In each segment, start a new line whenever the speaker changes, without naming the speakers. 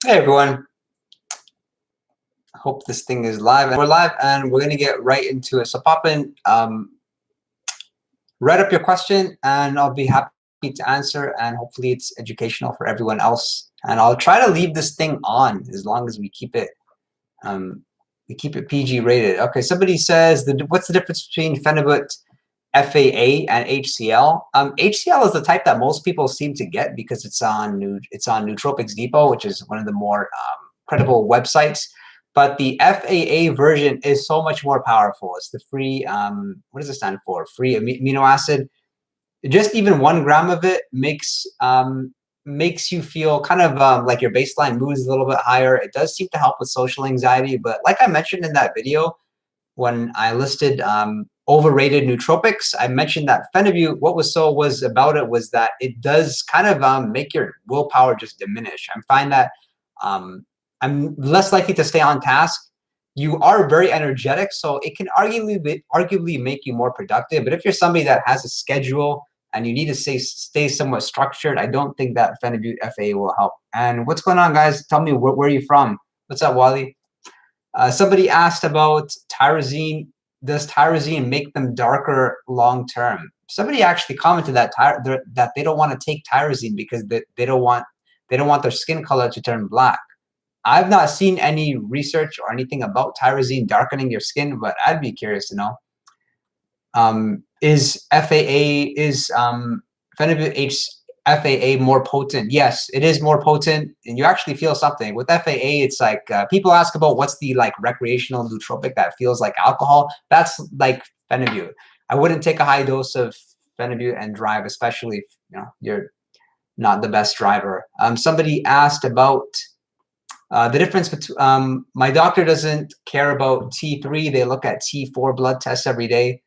Hey everyone, hope this thing is live. We're live and we're going to get right into it. So pop in, write up your question and I'll be happy to answer, and hopefully it's educational for everyone else. And I'll try to leave this thing on as long as we keep it PG rated. Okay, somebody says, what's the difference between Fenubit Faa and HCl? HCl is the type that most people seem to get because it's on Nootropics Depot, which is one of the more credible websites. But the FAA version is so much more powerful. It's the free, what does it stand for? Free amino acid. Just even 1 gram of it makes you feel kind of like your baseline mood is a little bit higher. It does seem to help with social anxiety. But like I mentioned in that video, when I listed overrated nootropics, I mentioned that Fenubit, what was about it was that it does kind of make your willpower just diminish. I find that I'm less likely to stay on task. You are very energetic, so it can arguably make you more productive. But if you're somebody that has a schedule and you need to stay somewhat structured, I don't think that Fenubit Faa will help. And what's going on, guys? Tell me, where are you from? What's up, Wally? Somebody asked about tyrosine. Does tyrosine make them darker long term? Somebody actually commented that they don't want to take tyrosine because they don't want their skin color to turn black. I've not seen any research or anything about tyrosine darkening your skin, but I'd be curious to know. Is Fenubit Faa more potent? Yes, it is more potent, and you actually feel something. With Faa, it's like people ask about what's the recreational nootropic that feels like alcohol. That's like Fenubit. I wouldn't take a high dose of Fenubit and drive, especially if you're not the best driver. Somebody asked about the difference between my doctor doesn't care about T3. They look at T4 blood tests every day.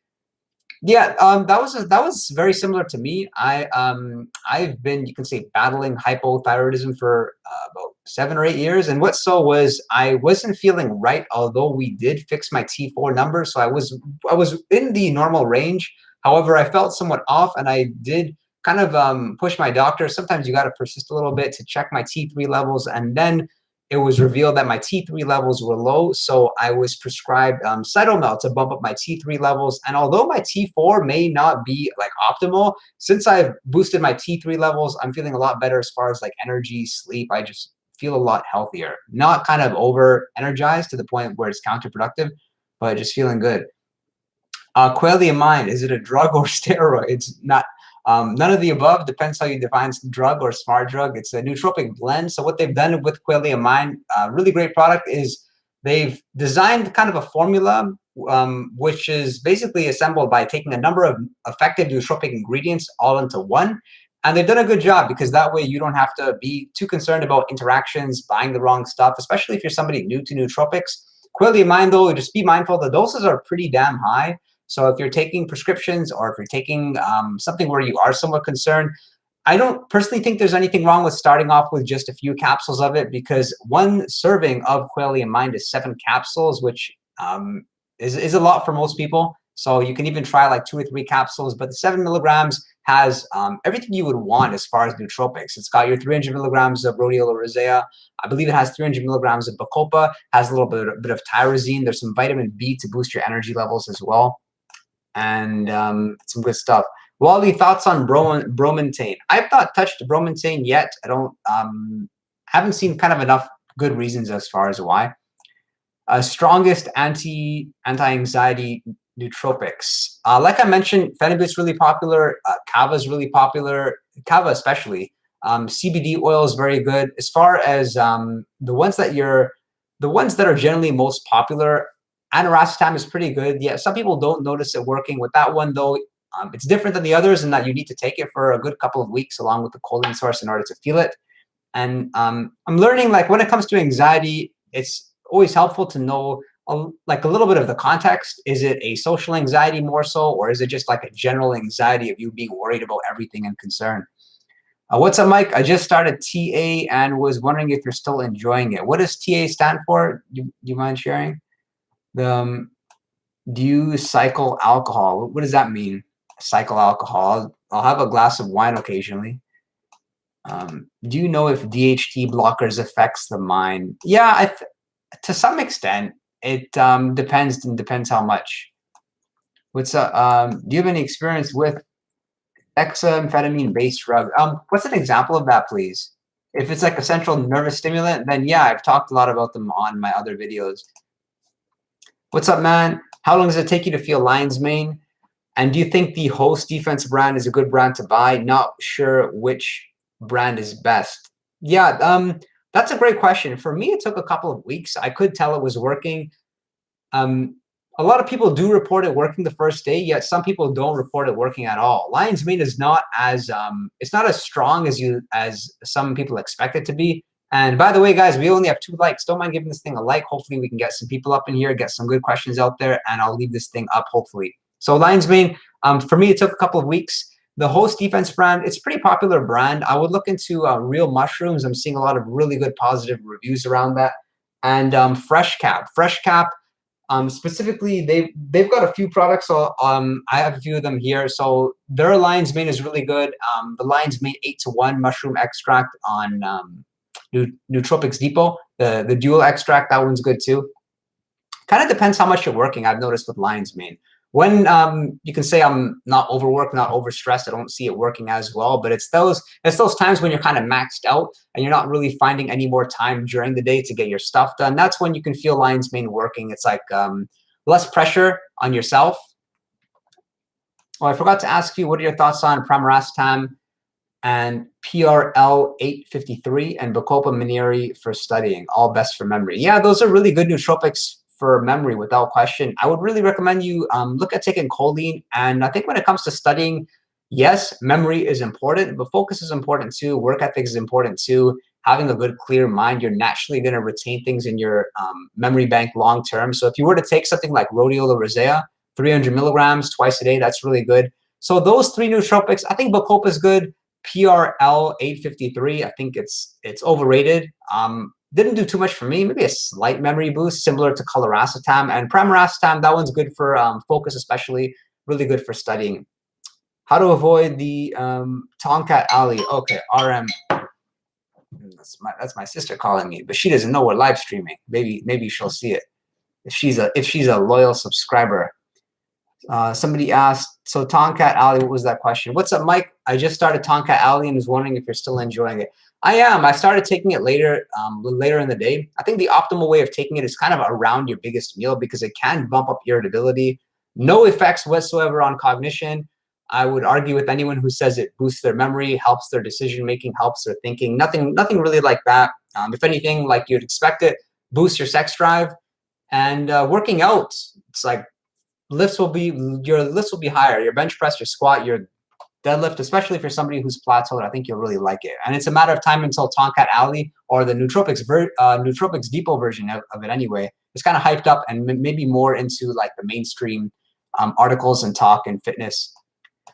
Yeah, that was very similar to me. I've been, you can say, battling hypothyroidism for about 7 or 8 years, and I wasn't feeling right. Although we did fix my T4 number, so I was in the normal range. However, I felt somewhat off, and I did kind of push my doctor. Sometimes you got to persist a little bit to check my T3 levels, and then it was revealed that my T3 levels were low, so I was prescribed Cytomel to bump up my T3 levels. And although my T4 may not be optimal, since I've boosted my T3 levels, I'm feeling a lot better as far as energy, sleep. I just feel a lot healthier. Not kind of over-energized to the point where it's counterproductive, but just feeling good. Quailiamine, is it a drug or steroid? It's not. None of the above. Depends how you define drug or smart drug. It's a nootropic blend. So what they've done with Quailiamine, really great product, is they've designed kind of a formula which is basically assembled by taking a number of effective nootropic ingredients all into one. And they've done a good job because that way you don't have to be too concerned about interactions, buying the wrong stuff, especially if you're somebody new to nootropics. Quailiamine, though, just be mindful the doses are pretty damn high. So if you're taking prescriptions or if you're taking something where you are somewhat concerned, I don't personally think there's anything wrong with starting off with just a few capsules of it, because 1 serving of Quailiamine is 7 capsules, which is a lot for most people. So you can even try 2 or 3 capsules, but the 7 milligrams has everything you would want as far as nootropics. It's got your 300 milligrams of RHODIOLA ROSEA. I believe it has 300 milligrams of Bacopa, has a little bit of tyrosine. There's some vitamin B to boost your energy levels as well. And some good stuff. Wally, thoughts on bromantane? I've not touched bromantane yet. I don't haven't seen kind of enough good reasons as far as why. Strongest anti-anxiety nootropics. Like I mentioned, Fenubit's really popular. Kava's really popular. Kava especially. CBD oil is very good. As far as the ones that are generally most popular, Aniracetam is pretty good. Yeah, some people don't notice it working with that one, though. It's different than the others in that you need to take it for a good couple of weeks along with the choline source in order to feel it. And I'm learning, when it comes to anxiety, it's always helpful to know a little bit of the context. Is it a social anxiety more so, or is it just a general anxiety of you being worried about everything and concerned? What's up, Mike? I just started TA and was wondering if you're still enjoying it. What does TA stand for? Do you mind sharing? Do you cycle alcohol? What does that mean? Cycle alcohol? I'll have a glass of wine occasionally. Do you know if DHT blockers affects the mind? Yeah, to some extent. It depends how much. What's do you have any experience with dexamphetamine-based drug? What's an example of that, please? If it's like a central nervous stimulant, then yeah, I've talked a lot about them on my other videos. What's up, man? How long does it take you to feel lion's mane? And do you think the Host Defense brand is a good brand to buy? Not sure which brand is best. Yeah, that's a great question. For me, it took a couple of weeks. I could tell it was working. A lot of people do report it working the first day, yet some people don't report it working at all. Lion's mane is not as it's not as strong as some people expect it to be. And by the way, guys, we only have 2 likes. Don't mind giving this thing a like. Hopefully, we can get some people up in here, get some good questions out there, and I'll leave this thing up hopefully. So lion's mane, for me, it took a couple of weeks. The Host Defense brand, it's a pretty popular brand. I would look into Real Mushrooms. I'm seeing a lot of really good positive reviews around that. And Fresh Cap. Specifically, they've got a few products. So I have a few of them here. So their lion's mane is really good. The lion's mane 8-to-1 mushroom extract on Nootropics Depot. The dual extract, that one's good too. Kind of depends how much you're working. I've noticed with lion's mane. When you can say I'm not overworked, not overstressed, I don't see it working as well. But it's those times when you're kind of maxed out and you're not really finding any more time during the day to get your stuff done. That's when you can feel lion's mane working. It's like less pressure on yourself. Oh, I forgot to ask you, what are your thoughts on Amiracetam and PRL-853 and Bacopa MONNIEIRI for studying? All best for memory. Yeah, those are really good nootropics for memory without question. I would really recommend you look at taking choline. And I think when it comes to studying, yes, memory is important, but focus is important too. Work ethic is important too. Having a good, clear mind, you're naturally going to retain things in your memory bank long term. So if you were to take something like Rhodiola rosea, 300 milligrams twice a day, that's really good. So those 3 nootropics, I think Bacopa is good. PRL-853, I think it's overrated. Didn't do too much for me. Maybe a slight memory boost, similar to Coliracetam. And Amiracetam, that one's good for focus, especially. Really good for studying. How to avoid the Tomcat Alley? Okay, RM. That's my sister calling me, but she doesn't know we're live streaming. Maybe she'll see it if she's a loyal subscriber. Somebody asked, so Tomcat Alley, what was that question? What's up, Mike? I just started Tomcat Alley and was wondering if you're still enjoying it. I am. I started taking it later in the day. I think the optimal way of taking it is kind of around your biggest meal because it can bump up irritability. No effects whatsoever on cognition. I would argue with anyone who says it boosts their memory, helps their decision-making, helps their thinking. Nothing really like that. If anything, like you'd expect it, boosts your sex drive. And working out, it's like your lifts will be higher. Your bench press, your squat, your deadlift, especially if you're somebody who's plateaued, I think you'll really like it. And it's a matter of time until Tomcat Alley or the Nootropics Depot version of it anyway. It's kind of hyped up and maybe more into like the mainstream articles and talk and fitness.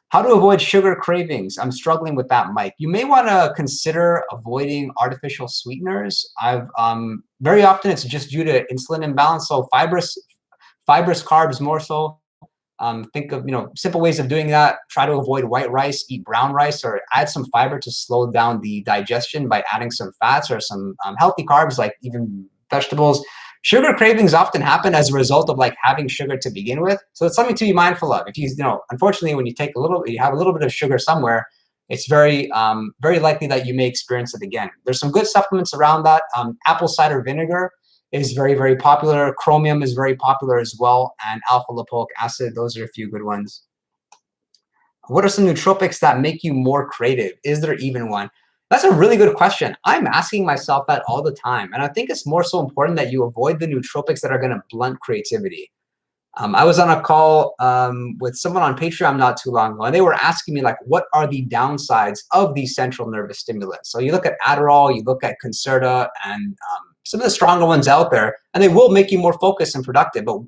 How to avoid sugar cravings? I'm struggling with that, Mike. You may want to consider avoiding artificial sweeteners. Very often it's just due to insulin imbalance. So fibrous carbs more so. Think of simple ways of doing that. Try to avoid white rice, eat brown rice, or add some fiber to slow down the digestion by adding some fats or some healthy carbs like even vegetables. Sugar cravings often happen as a result of like having sugar to begin with, so it's something to be mindful of. If you unfortunately, when you have a little bit of sugar somewhere, it's very likely that you may experience it again. There's some good supplements around that. Apple cider vinegar is very, very popular. Chromium is very popular as well, and alpha lipoic acid. Those are a few good ones. What are some nootropics that make you more creative? Is there even one? That's a really good question. I'm asking myself that all the time, and I think it's more so important that you avoid the nootropics that are going to blunt creativity. I was on a call with someone on Patreon not too long ago, and they were asking me, like, what are the downsides of these central nervous stimulants? So you look at Adderall, you look at Concerta, and some of the stronger ones out there, and they will make you more focused and productive. But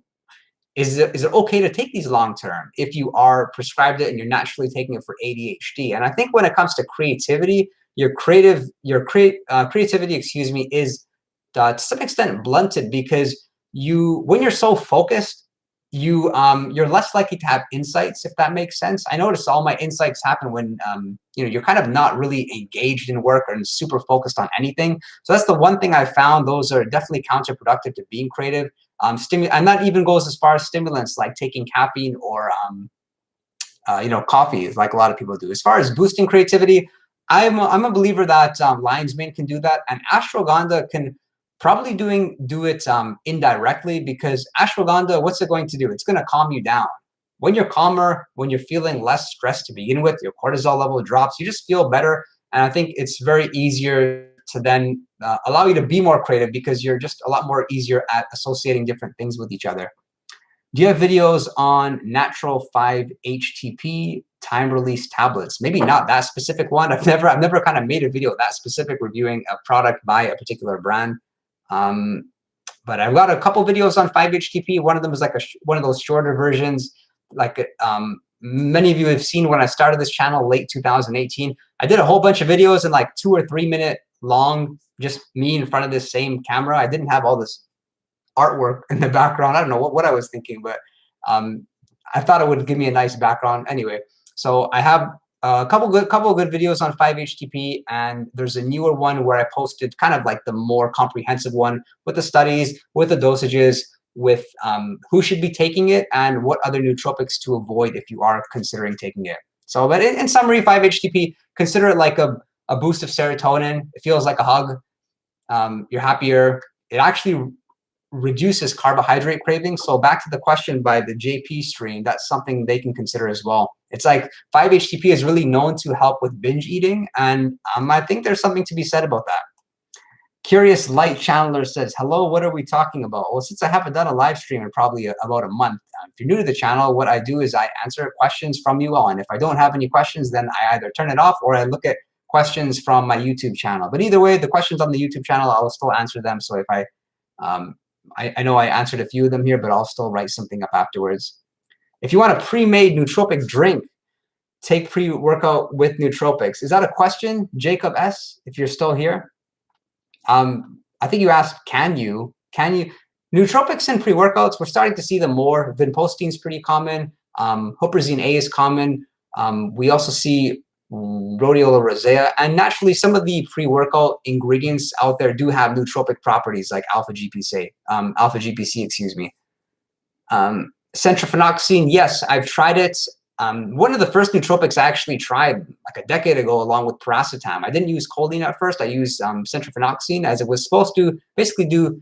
is it okay to take these long term if you are prescribed it and you're naturally taking it for ADHD? And I think when it comes to creativity, your creativity, is to some extent blunted because when you're so focused, you're less likely to have insights, if that makes sense. I notice all my insights happen when you're kind of not really engaged in work and super focused on anything. So that's the one thing I found. Those are definitely counterproductive to being creative. And that even goes as far as stimulants like taking caffeine or coffee, like a lot of people do. As far as boosting creativity, I'm a believer that lion's mane can do that, and ashwagandha can probably do it indirectly, because ashwagandha, what's it going to do? It's going to calm you down. When you're calmer, when you're feeling less stressed to begin with, your cortisol level drops, you just feel better. And I think it's very easier to then allow you to be more creative, because you're just a lot more easier at associating different things with each other. Do you have videos on natural 5-HTP time release tablets? Maybe not that specific one. I've never kind of made a video that specific reviewing a product by a particular brand. But I've got a couple videos on 5-HTP. One of them is like one of those shorter versions. Like many of you have seen when I started this channel late 2018. I did a whole bunch of videos in like 2 or 3 minute long, just me in front of this same camera. I didn't have all this artwork in the background. I don't know what I was thinking, but I thought it would give me a nice background anyway. So I have a couple of good videos on 5-HTP, and there's a newer one where I posted kind of like the more comprehensive one with the studies, with the dosages, with who should be taking it, and what other nootropics to avoid if you are considering taking it. So, but in summary, 5-HTP, consider it like a boost of serotonin. It feels like a hug. You're happier. It actually reduces carbohydrate cravings. So back to the question by the JP stream, that's something they can consider as well. It's like 5-HTP is really known to help with binge eating, and I think there's something to be said about that. Curious Light Channeler says, hello, what are we talking about? Well, since I haven't done a live stream in probably about a month, if you're new to the channel, what I do is I answer questions from you all. And if I don't have any questions, then I either turn it off or I look at questions from my YouTube channel. But either way, the questions on the YouTube channel, I'll still answer them. So if I know I answered a few of them here, but I'll still write something up afterwards. If you want a pre-made nootropic drink, take pre-workout with nootropics. Is that a question, Jacob S., if you're still here? I think you asked, can you? Nootropics and pre-workouts, we're starting to see them more. Vinpostine's pretty common. Huperzine A is common. We also see RHODIOLA rosea, and naturally some of the pre-workout ingredients out there do have nootropic properties like alpha GPC, excuse me. Centrophenoxine, yes, I've tried it. One of the first nootropics I actually tried like a decade ago along with paracetam. I didn't use choline at first. I used centrophenoxine, as it was supposed to basically do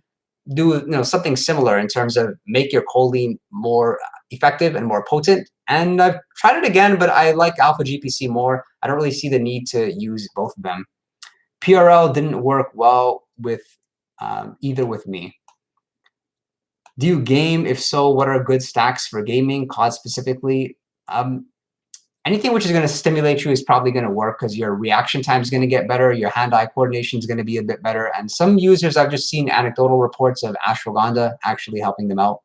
something similar in terms of make your choline more effective and more potent. And I've tried it again, but I like alpha GPC more. I don't really see the need to use both of them. PRL didn't work well with either with me. Do you game? If so, what are good stacks for gaming, COD specifically? Anything which is going to stimulate you is probably going to work, because your reaction time is going to get better. Your hand-eye coordination is going to be a bit better. And some users, I've just seen anecdotal reports of ashwagandha actually helping them out.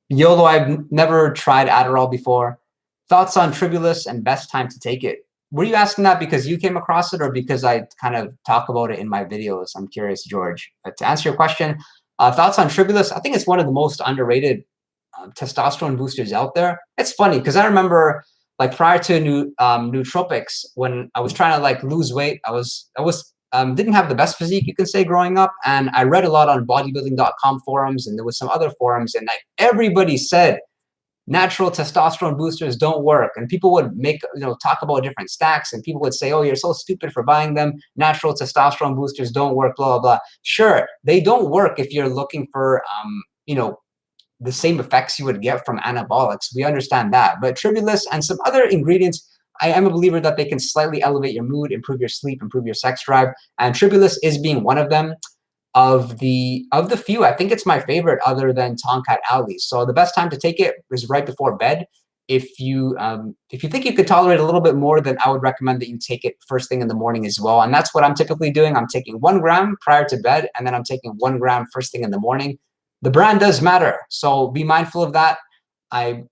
YOLO, I've never tried Adderall before. Thoughts on Tribulus and best time to take it? Were you asking that because you came across it, or because I kind of talk about it in my videos? I'm curious, George. But to answer your question, thoughts on Tribulus, I think it's one of the most underrated testosterone boosters out there. It's funny because I remember, like, prior to nootropics, when I was trying to like lose weight, I didn't have the best physique, you can say, growing up, and I read a lot on bodybuilding.com forums, and there was some other forums, and like everybody said natural testosterone boosters don't work, and people would make talk about different stacks, and people would say, oh, you're so stupid for buying them, natural testosterone boosters don't work, blah blah blah. Sure, they don't work if you're looking for the same effects you would get from anabolics. We understand that. But Tribulus and some other ingredients, I am a believer that they can slightly elevate your mood, improve your sleep, improve your sex drive. And Tribulus is being one of them. Of the few, I think it's my favorite other than Tonkat Ali. So the best time to take it is right before bed. If you think you could tolerate a little bit more, then I would recommend that you take it first thing in the morning as well. And that's what I'm typically doing. I'm taking 1 gram prior to bed, and then I'm taking 1 gram first thing in the morning. The brand does matter, so be mindful of that. I've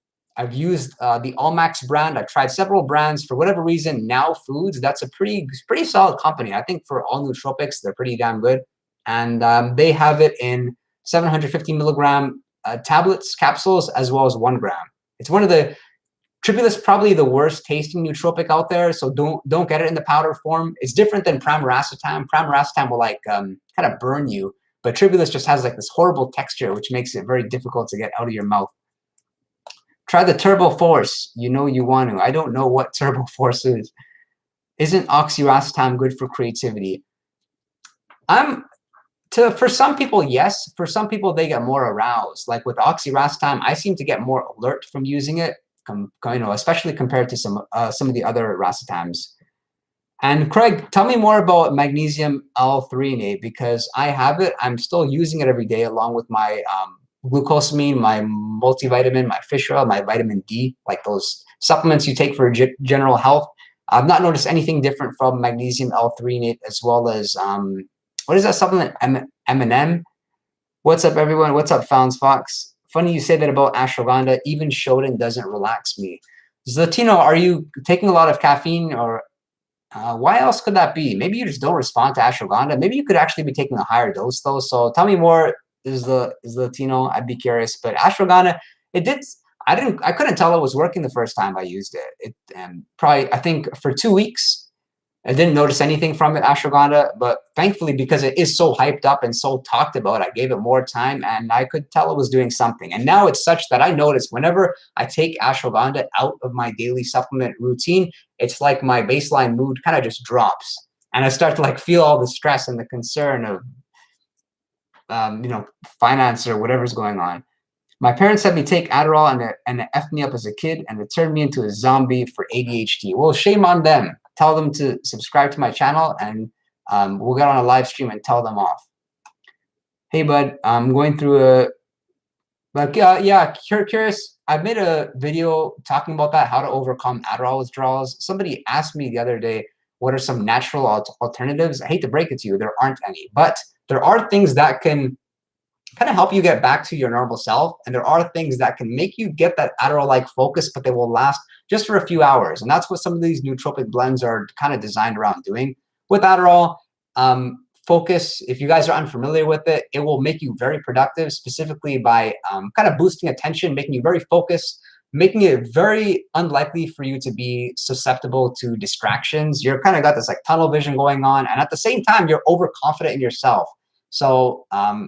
used the Allmax brand. I've tried several brands. For whatever reason, Now Foods, that's a pretty solid company. I think for all nootropics, they're pretty damn good. And they have it in 750 milligram tablets, capsules, as well as 1 gram. It's one of the Tribulus, probably the worst tasting nootropic out there, so don't get it in the powder form. It's different than pramiracetam. Pramiracetam will like kind of burn you, but Tribulus just has like this horrible texture, which makes it very difficult to get out of your mouth. Try the Turbo Force. You know you want to. I don't know what Turbo Force is. Isn't oxiracetam good for creativity? For some people, yes. For some people, they get more aroused. Like with oxiracetam, I seem to get more alert from using it, especially compared to some of the other racetams. And Craig, tell me more about magnesium L-threonate, because I have it. I'm still using it every day along with my glucosamine, my multivitamin, my fish oil, my vitamin D, like those supplements you take for general health. I've not noticed anything different from magnesium L-threonate, as well as what is that supplement? M&M. What's up, everyone? What's up, Founds Fox? Funny you say that about ashwagandha. Even Shodan doesn't relax me. Zlatino, are you taking a lot of caffeine, or why else could that be?Maybe you just don't respond to ashwagandha. Maybe you could actually be taking a higher dose though. So tell me more. Is Latino? I'd be curious. But ashwagandha, I couldn't tell it was working the first time I used it. I think for 2 weeks, I didn't notice anything from it, ashwagandha, but thankfully, because it is so hyped up and so talked about, I gave it more time and I could tell it was doing something. And now it's such that I notice whenever I take ashwagandha out of my daily supplement routine, it's like my baseline mood kind of just drops. And I start to like feel all the stress and the concern of, finance or whatever's going on. My parents had me take Adderall and it effed me up as a kid, and it turned me into a zombie for ADHD. Well, shame on them. Tell them to subscribe to my channel, and we'll get on a live stream and tell them off. Hey, bud, I'm going through curious. I've made a video talking about that, how to overcome Adderall withdrawals. Somebody asked me the other day, what are some natural alternatives? I hate to break it to you, there aren't any, but there are things that can kind of help you get back to your normal self. And there are things that can make you get that Adderall-like focus, but they will last just for a few hours. And that's what some of these nootropic blends are kind of designed around doing. With Adderall, focus, if you guys are unfamiliar with it, it will make you very productive, specifically by kind of boosting attention, making you very focused, making it very unlikely for you to be susceptible to distractions. You're kind of got this like tunnel vision going on. And at the same time, you're overconfident in yourself. So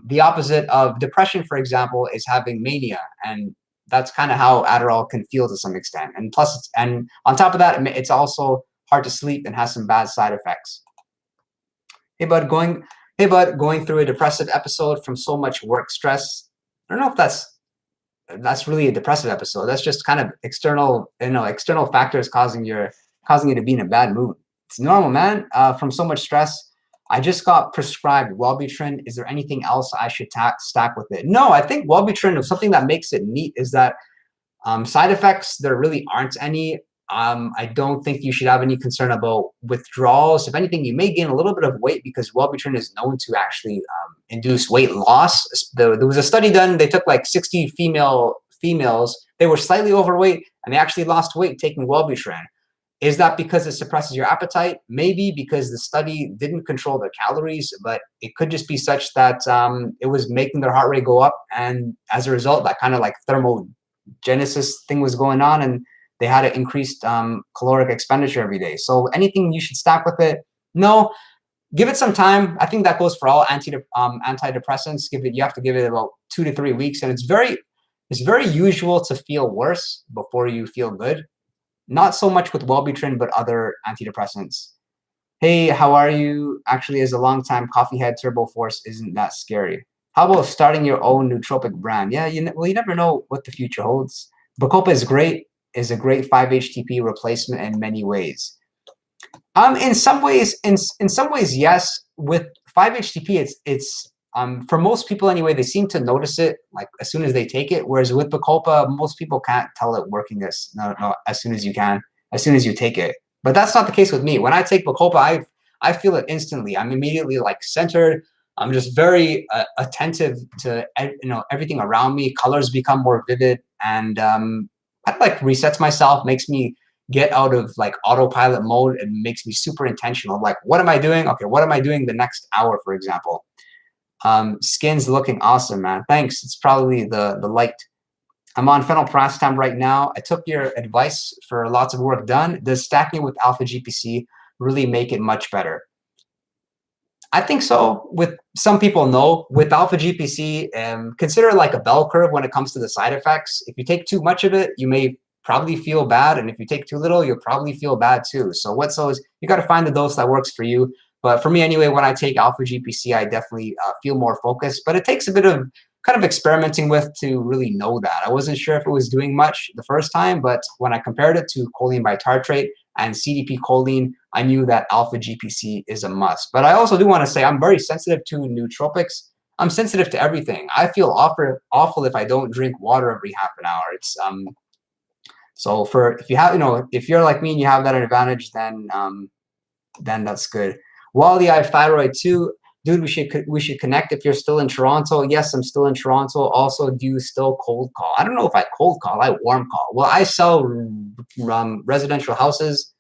the opposite of depression, for example, is having mania, and that's kind of how Adderall can feel to some extent. And plus, and on top of that, it's also hard to sleep and has some bad side effects. Hey bud, going through a depressive episode from so much work stress. I don't know if that's really a depressive episode. That's just kind of external factors causing you to be in a bad mood. It's normal, man. From so much stress. I just got prescribed Wellbutrin. Is there anything else I should stack with it? No, I think Wellbutrin, something that makes it neat is that side effects, there really aren't any. I don't think you should have any concern about withdrawals. If anything, you may gain a little bit of weight because Wellbutrin is known to actually induce weight loss. There was a study done. They took like 60 females. They were slightly overweight, and they actually lost weight taking Wellbutrin. Is that because it suppresses your appetite? Maybe because the study didn't control their calories, but it could just be such that it was making their heart rate go up. And as a result, that kind of like thermogenesis thing was going on, and they had an increased caloric expenditure every day. So anything you should stack with it? No, give it some time. I think that goes for all antidepressants. You have to give it about 2 to 3 weeks. And it's very usual to feel worse before you feel good. Not so much with Wellbutrin, but other antidepressants. Hey, how are you? Actually, as a longtime coffee head, Turbo Force isn't that scary. How about starting your own nootropic brand? Yeah, you never know what the future holds. Bacopa is a great 5-HTP replacement in many ways. In some ways, yes. With 5-HTP, it's for most people anyway, they seem to notice it like as soon as they take it. Whereas with Bacopa, most people can't tell it working as soon as you take it. But that's not the case with me. When I take Bacopa, I feel it instantly. I'm immediately like centered. I'm just very attentive to everything around me. Colors become more vivid, and I like resets myself, makes me get out of like autopilot mode, and makes me super intentional. Like, what am I doing? Okay, what am I doing the next hour, for example? Skin's looking awesome, man. Thanks. It's probably the light. I'm on phenylpiracetam right now. I took your advice for lots of work done. Does stacking with alpha GPC really make it much better? I think so. With some people, no. With alpha GPC, consider it like a bell curve when it comes to the side effects. If you take too much of it, you may probably feel bad, and if you take too little, you'll probably feel bad too. So you got to find the dose that works for you. But for me anyway, when I take alpha GPC, I definitely feel more focused. But it takes a bit of kind of experimenting with to really know that. I wasn't sure if it was doing much the first time, but when I compared it to choline bitartrate and CDP choline, I knew that alpha GPC is a must. But I also do want to say I'm very sensitive to nootropics. I'm sensitive to everything. I feel awful if I don't drink water every half an hour. It's so if you have, if you're like me and you have that advantage, then that's good. Wally, I have thyroid too. Dude, we should connect if you're still in Toronto. Yes, I'm still in Toronto. Also, do you still cold call? I don't know if I cold call. I warm call. Well, I sell residential houses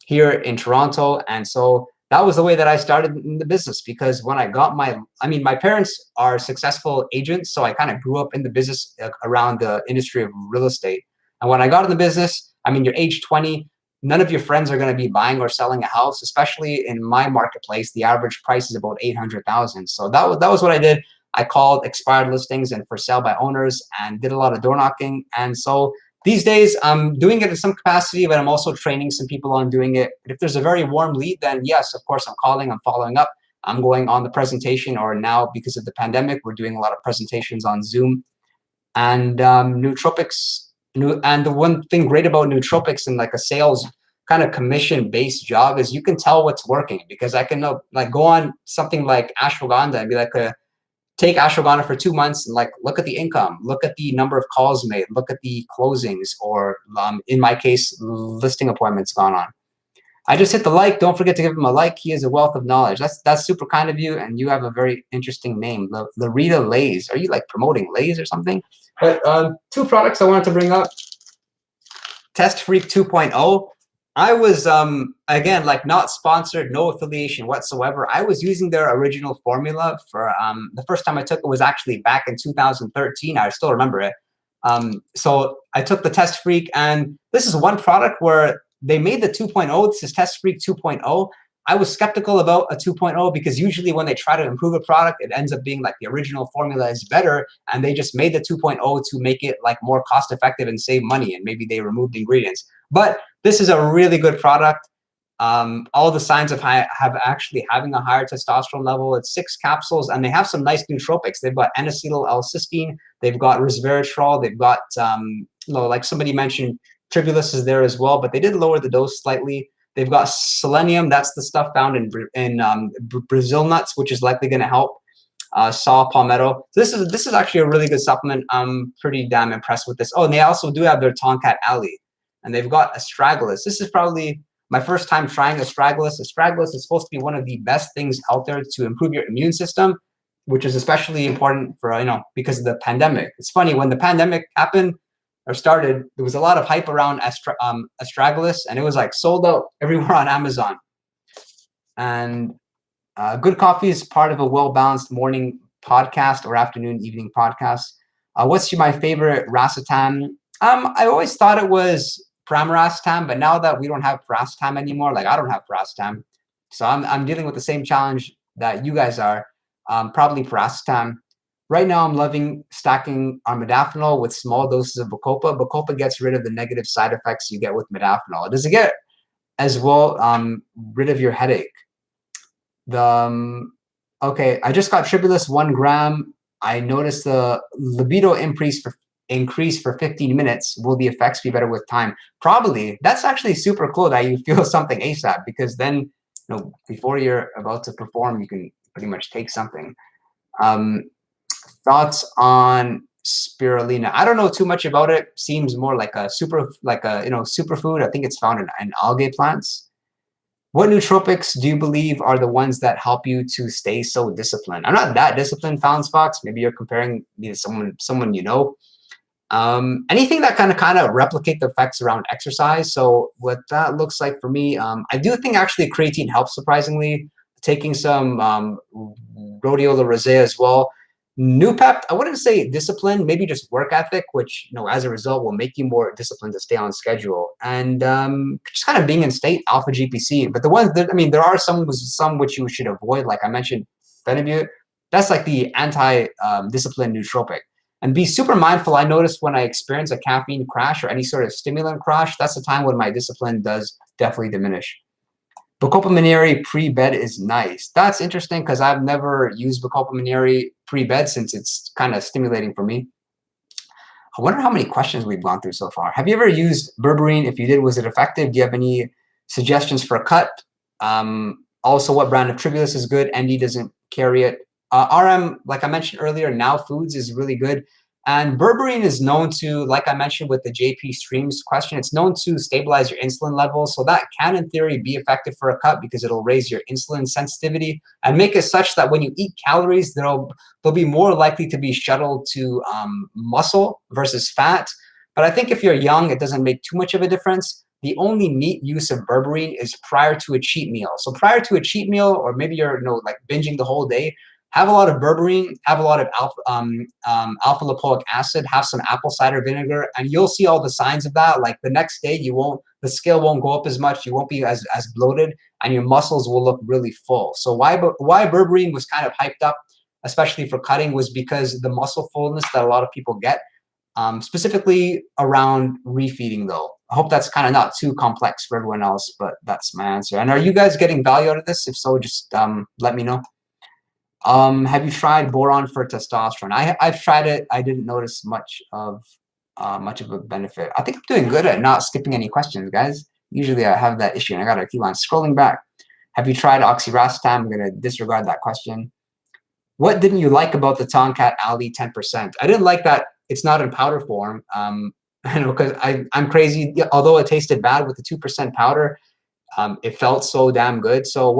here in Toronto, and so that was the way that I started in the business. Because when I got my parents are successful agents, so I kind of grew up in the business around the industry of real estate. And when I got in the business, you're age 20. None of your friends are going to be buying or selling a house, especially in my marketplace. The average price is about $800,000. So that was what I did. I called expired listings and for sale by owners and did a lot of door knocking. And so these days I'm doing it in some capacity, but I'm also training some people on doing it. But if there's a very warm lead, then yes, of course, I'm calling, I'm following up. I'm going on the presentation, or now because of the pandemic, we're doing a lot of presentations on Zoom. And nootropics. And the one thing great about nootropics and like a sales kind of commission-based job is you can tell what's working, because I can go on something like ashwagandha and be like, take ashwagandha for 2 months and look at the income, look at the number of calls made, look at the closings, or in my case, listing appointments gone on. I just hit the like. Don't forget to give him a like. He is a wealth of knowledge. That's super kind of you, and you have a very interesting name, Larita Lays. Are you promoting Lays or something? But 2 products I wanted to bring up. Test Freak 2.0. I was again not sponsored, no affiliation whatsoever. I was using their original formula for the first time I took it was actually back in 2013. I still remember it. So I took the Test Freak, and this is one product where they made the 2.0. This is Test Freak 2.0. I was skeptical about a 2.0 because usually when they try to improve a product, it ends up being the original formula is better, and they just made the 2.0 to make it more cost effective and save money, and maybe they removed ingredients. But this is a really good product. All the signs of having a higher testosterone level. It's 6 capsules, and they have some nice nootropics. They've got N-acetyl-L-cysteine, they've got resveratrol, they've got like somebody mentioned, tribulus is there as well, but they did lower the dose slightly. They've got selenium. That's the stuff found in Brazil nuts, which is likely going to help. Saw palmetto. This is actually a really good supplement. I'm pretty damn impressed with this. Oh, and they also do have their Tonkat Alley, and they've got astragalus. This is probably my first time trying astragalus. Astragalus is supposed to be one of the best things out there to improve your immune system, which is especially important for because of the pandemic. It's funny, when the pandemic happened or started, there was a lot of hype around astragalus, and it was sold out everywhere on Amazon. And good coffee is part of a well-balanced morning podcast or afternoon, evening podcast. What's my favorite racetam? I always thought it was pramiracetam, but now that we don't have piracetam anymore, I don't have piracetam, so I'm dealing with the same challenge that you guys are. Probably piracetam. Right now, I'm loving stacking on modafinil with small doses of Bacopa. Bacopa gets rid of the negative side effects you get with modafinil. Does it get as well rid of your headache? Okay, I just got tribulus 1 gram. I noticed the libido increase for 15 minutes. Will the effects be better with time? Probably. That's actually super cool that you feel something ASAP, because then before you're about to perform, you can pretty much take something. Thoughts on spirulina? I don't know too much about it. Seems more like a superfood. I think it's found in algae plants. What nootropics do you believe are the ones that help you to stay so disciplined? I'm not that disciplined, Fallon's Fox. Maybe you're comparing me to someone you know. Anything that kind of replicate the effects around exercise. So what that looks like for me, I do think actually creatine helps surprisingly. taking some rhodiola rosea as well. Noopept, I wouldn't say discipline, maybe just work ethic, which, as a result will make you more disciplined to stay on schedule. And just kind of being in state, alpha GPC. But the ones that, there are some which you should avoid, like I mentioned, Fenubit. That's like the anti-discipline nootropic. And be super mindful. I noticed when I experience a caffeine crash or any sort of stimulant crash, that's the time when my discipline does definitely diminish. Bacopa MONNIEIRI pre-bed is nice. That's interesting because I've never used Bacopa MONNIEIRI pre-bed since it's kind of stimulating for me. I wonder how many questions we've gone through so far. Have you ever used berberine? If you did, was it effective? Do you have any suggestions for a cut? Also, what brand of Tribulus is good? ND doesn't carry it. RM, like I mentioned earlier, Now Foods is really good. And berberine is known to, like I mentioned with the JP Streams question, it's known to stabilize your insulin levels. So that can, in theory, be effective for a cut because it'll raise your insulin sensitivity and make it such that when you eat calories, they'll be more likely to be shuttled to muscle versus fat. But I think if you're young, it doesn't make too much of a difference. The only neat use of berberine is prior to a cheat meal. So prior to a cheat meal, or maybe you're like binging the whole day, have a lot of berberine, have a lot of alpha lipoic acid, have some apple cider vinegar, and you'll see all the signs of that. Like the next day, the scale won't go up as much, you won't be as bloated, and your muscles will look really full. So why berberine was kind of hyped up, especially for cutting, was because the muscle fullness that a lot of people get, specifically around refeeding though. I hope that's kind of not too complex for everyone else, but that's my answer. And are you guys getting value out of this? If so, just let me know. Have you tried boron for testosterone? I've tried it. I didn't notice much of a benefit. I think I'm doing good at not skipping any questions, guys. Usually I have that issue and I gotta keep on scrolling back. Have you tried oxiracetam? I'm gonna disregard that question. What didn't you like about the Tomcat Ali 10%? I didn't like that it's not in powder form. Because I'm crazy. Although it tasted bad with the 2% powder, it felt so damn good. So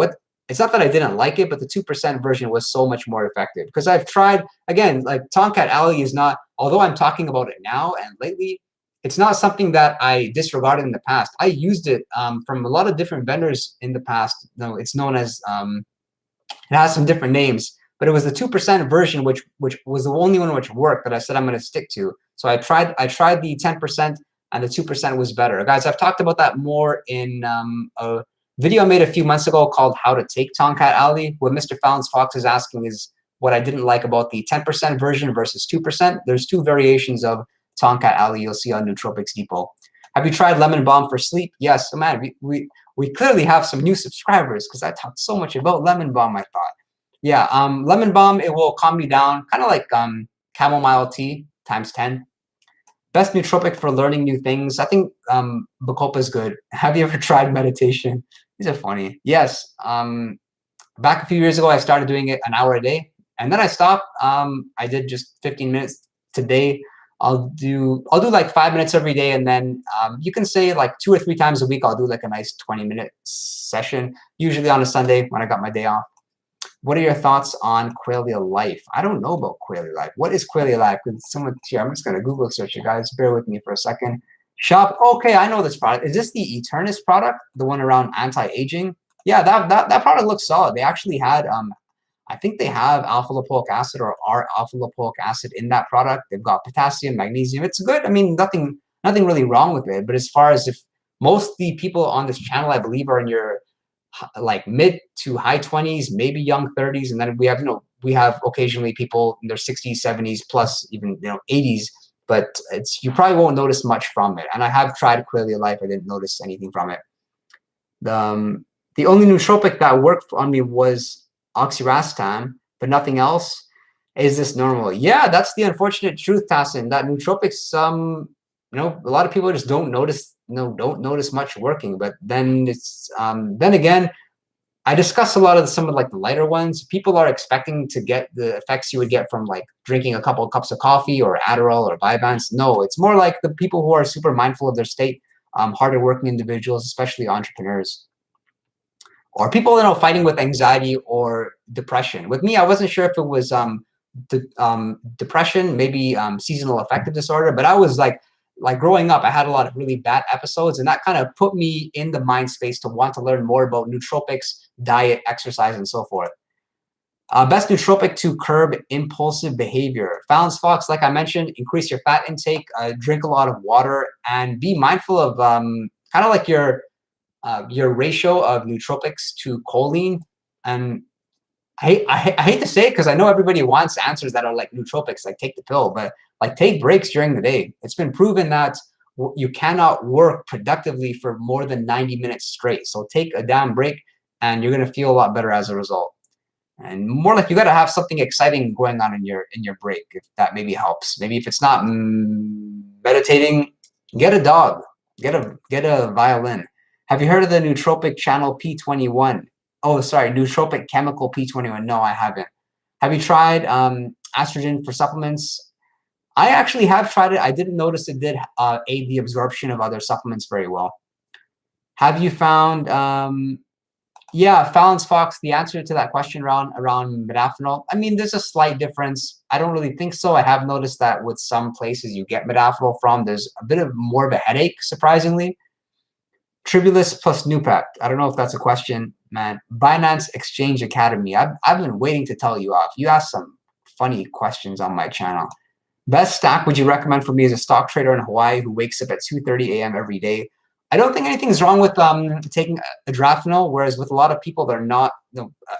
it's not that I didn't like it, but the 2% version was so much more effective. Because I've tried, again, like Tomcat Ali is not, although I'm talking about it now and lately, it's not something that I disregarded in the past. I used it from a lot of different vendors in the past. No, it's known as, it has some different names, but it was the 2% version, which was the only one which worked that I said I'm going to stick to. So I tried the 10%, and the 2% was better. Guys, I've talked about that more in a video I made a few months ago called How to Take Tomcat Ali. What Mr. Fallon's Fox is asking is what I didn't like about the 10% version versus 2%. There's two variations of Tomcat Ali you'll see on Nootropics Depot. Have you tried Lemon Balm for sleep? Yes. So man, we clearly have some new subscribers because I talked so much about Lemon Balm, I thought. Yeah, Lemon Balm, it will calm you down, kind of like chamomile tea times 10. Best nootropic for learning new things. I think Bacopa is good. Have you ever tried meditation? These are funny. Yes. Back a few years ago, I started doing it an hour a day, and then I stopped. I did just 15 minutes today. I'll do like 5 minutes every day, and then you can say like 2 or 3 times a week I'll do like a nice 20-minute session, usually on a Sunday when I got my day off. What are your thoughts on Qualia Life? I don't know about Qualia Life. What is Qualia Life? Could someone here? I'm just gonna Google search it, guys. Bear with me for a second. Shop. Okay, I know this product. Is this the Eternus product? The one around anti-aging? Yeah, that product looks solid. They actually had I think they have alpha lipoic acid or alpha lipoic acid in that product. They've got potassium, magnesium. It's good. I mean, nothing really wrong with it. But as far as if most of the people on this channel, I believe, are in your like mid to high 20s, maybe young 30s, and then we have occasionally people in their 60s, 70s, plus even 80s. But you probably won't notice much from it. And I have tried Qualia Life. I didn't notice anything from it. The only nootropic that worked on me was oxiracetam, but nothing else. Is this normal? Yeah, that's the unfortunate truth, Tassin. That nootropics, a lot of people just don't notice much working. But then then again, I discussed a lot of some of like the lighter ones. People are expecting to get the effects you would get from like drinking a couple of cups of coffee or Adderall or Vyvanse. No, it's more like the people who are super mindful of their state, harder working individuals, especially entrepreneurs. Or people fighting with anxiety or depression. With me, I wasn't sure if it was depression, maybe seasonal affective disorder, but I was like like growing up, I had a lot of really bad episodes, and that kind of put me in the mind space to want to learn more about nootropics, diet, exercise, and so forth. Best nootropic to curb impulsive behavior. Fallon's Fox, like I mentioned, increase your fat intake, drink a lot of water, and be mindful of kind of like your ratio of nootropics to choline. And I hate to say it because I know everybody wants answers that are like nootropics, like take the pill, but like take breaks during the day. It's been proven that you cannot work productively for more than 90 minutes straight. So take a damn break and you're going to feel a lot better as a result. And more like you got to have something exciting going on in your break, if that maybe helps. Maybe if it's not meditating, get a dog, get a violin. Have you heard of the nootropic channel P21? Oh, sorry, nootropic chemical P21. No, I haven't. Have you tried estrogen for supplements? I actually have tried it. I didn't notice it did aid the absorption of other supplements very well. Have you found yeah, Fallon's Fox, the answer to that question around modafinil, I mean, there's a slight difference. I don't really think so. I have noticed that with some places you get modafinil from, there's a bit of more of a headache, surprisingly. Tribulus plus Noopac. I don't know if that's a question, man. Binance Exchange Academy. I've been waiting to tell you off. You asked some funny questions on my channel. Best stack would you recommend for me as a stock trader in Hawaii who wakes up at 2:30 a.m. every day? I don't think anything's wrong with taking adrafinil, whereas with a lot of people, they're not.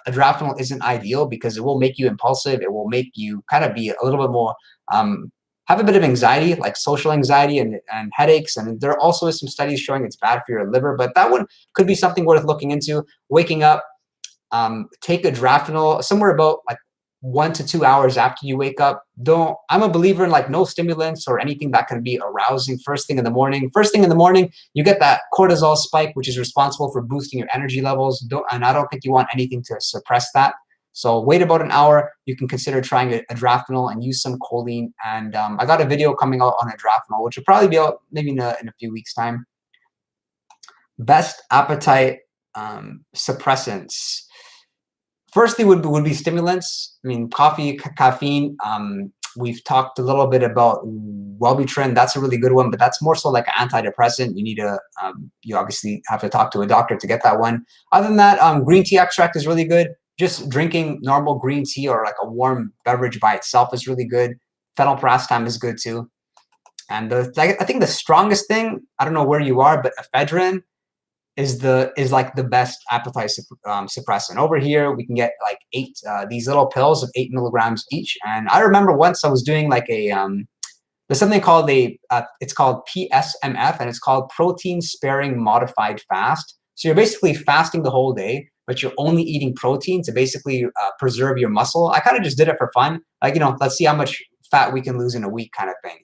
Adrafinil isn't ideal because it will make you impulsive. It will make you kind of be a little bit more, have a bit of anxiety, like social anxiety and headaches. And there also is some studies showing it's bad for your liver, but that one could be something worth looking into. Waking up, take adrafinil somewhere about like 1 to 2 hours after you wake up. I'm a believer in like no stimulants or anything that can be arousing first thing in the morning. First thing in the morning, you get that cortisol spike, which is responsible for boosting your energy levels. And I don't think you want anything to suppress that. So wait about an hour. You can consider trying adrafinil and use some choline. And I got a video coming out on adrafinil, which will probably be out maybe in a few weeks' time. Best appetite suppressants. Firstly would be stimulants. I mean, coffee, caffeine. We've talked a little bit about Wellbutrin. That's a really good one, but that's more so like an antidepressant. You need to, you obviously have to talk to a doctor to get that one. Other than that, green tea extract is really good. Just drinking normal green tea or like a warm beverage by itself is really good. Phenylparastam is good too. And I think the strongest thing, I don't know where you are, but ephedrine is like the best appetite suppressant. Over here, we can get like 8 these little pills of 8 milligrams each. And I remember once I was doing like a there's something called it's called PSMF, and it's called protein sparing modified fast. So you're basically fasting the whole day, but you're only eating protein to basically preserve your muscle. I kind of just did it for fun, like, you know, let's see how much fat we can lose in a week kind of thing.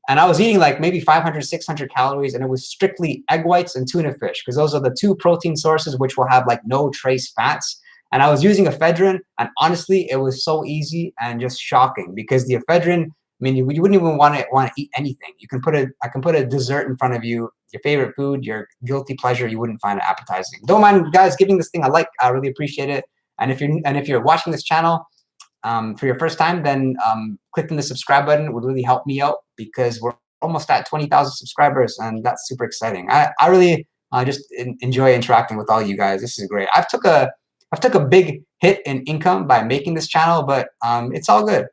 And I was eating like maybe 500, 600 calories, and it was strictly egg whites and tuna fish, because those are the 2 protein sources which will have like no trace fats. And I was using ephedrine, and honestly, it was so easy and just shocking, because the ephedrine, I mean, you wouldn't even want to eat anything. I can put a dessert in front of you, your favorite food, your guilty pleasure, you wouldn't find it appetizing. Don't mind guys giving this thing a like. I really appreciate it. And if you're watching this channel for your first time, then clicking the subscribe button would really help me out, because we're almost at 20,000 subscribers, and that's super exciting. I really just enjoy interacting with all you guys. This is great. I've took a big hit in income by making this channel, but it's all good.